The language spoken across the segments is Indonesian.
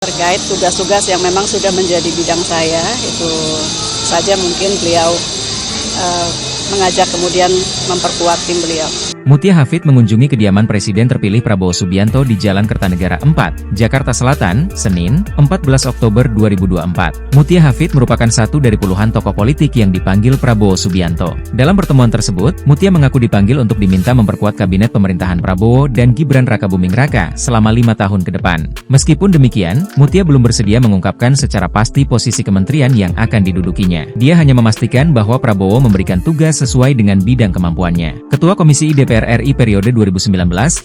Terkait tugas-tugas yang memang sudah menjadi bidang saya, itu saja mungkin beliau mengajak kemudian memperkuat tim beliau. Mutia Hafid mengunjungi kediaman Presiden terpilih Prabowo Subianto di Jalan Kertanegara 4, Jakarta Selatan, Senin, 14 Oktober 2024. Mutia Hafid merupakan satu dari puluhan tokoh politik yang dipanggil Prabowo Subianto. Dalam pertemuan tersebut, Mutia mengaku dipanggil untuk diminta memperkuat kabinet pemerintahan Prabowo dan Gibran Rakabuming Raka selama 5 tahun ke depan. Meskipun demikian, Mutia belum bersedia mengungkapkan secara pasti posisi kementerian yang akan didudukinya. Dia hanya memastikan bahwa Prabowo memberikan tugas sesuai dengan bidang kemampuannya. Ketua Komisi DPR RI periode 2019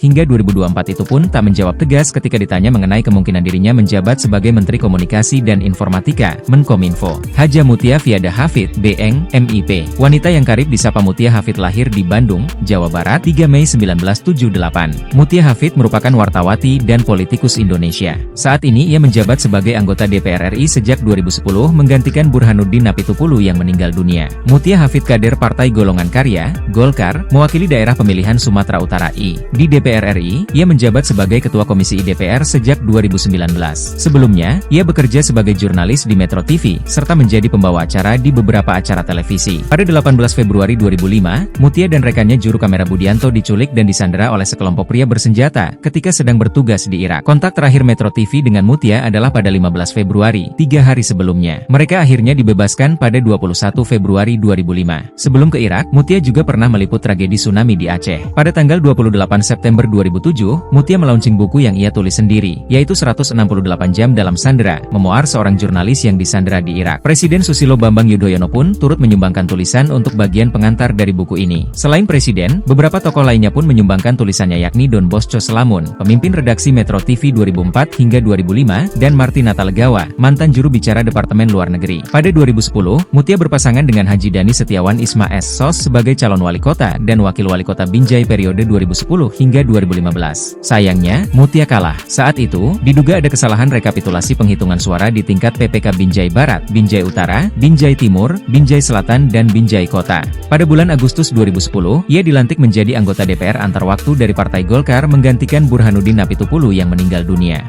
hingga 2024 itu pun tak menjawab tegas ketika ditanya mengenai kemungkinan dirinya menjabat sebagai Menteri Komunikasi dan Informatika, Menkominfo. Haja Mutia Fiada Hafid, BEng, MIP. Wanita yang karib disapa Mutia Hafid lahir di Bandung, Jawa Barat, 3 Mei 1978. Mutia Hafid merupakan wartawati dan politikus Indonesia. Saat ini ia menjabat sebagai anggota DPR RI sejak 2010 menggantikan Burhanuddin Napitupulu yang meninggal dunia. Mutia Hafid kader Partai Golongan Karya, Golkar, mewakili daerah pemilihan Sumatera Utara I. Di DPR RI, ia menjabat sebagai Ketua Komisi DPR sejak 2019. Sebelumnya, ia bekerja sebagai jurnalis di Metro TV, serta menjadi pembawa acara di beberapa acara televisi. Pada 18 Februari 2005, Mutia dan rekannya juru kamera Budianto diculik dan disandera oleh sekelompok pria bersenjata ketika sedang bertugas di Irak. Kontak terakhir Metro TV dengan Mutia adalah pada 15 Februari, 3 hari sebelumnya. Mereka akhirnya dibebaskan pada 21 Februari 2005. Sebelum ke Irak, Mutia juga pernah meliput tragedi tsunami di Aceh. Pada tanggal 28 September 2007, Mutia melaunching buku yang ia tulis sendiri, yaitu 168 Jam Dalam Sandera, memuar seorang jurnalis yang disandera di Irak. Presiden Susilo Bambang Yudhoyono pun turut menyumbangkan tulisan untuk bagian pengantar dari buku ini. Selain Presiden, beberapa tokoh lainnya pun menyumbangkan tulisannya, yakni Don Bosco Selamun, pemimpin redaksi Metro TV 2004 hingga 2005, dan Martin Natalegawa, mantan juru bicara Departemen Luar Negeri. Pada 2010, Mutia berpasangan dengan Haji Dani Setiawan Isma S.Sos sebagai calon wali kota dan wakil wali kota Binjai periode 2010 hingga 2015. Sayangnya, Mutia kalah. Saat itu, diduga ada kesalahan rekapitulasi penghitungan suara di tingkat PPK Binjai Barat, Binjai Utara, Binjai Timur, Binjai Selatan, dan Binjai Kota. Pada bulan Agustus 2010, ia dilantik menjadi anggota DPR antar waktu dari Partai Golkar menggantikan Burhanuddin Napitupulu yang meninggal dunia.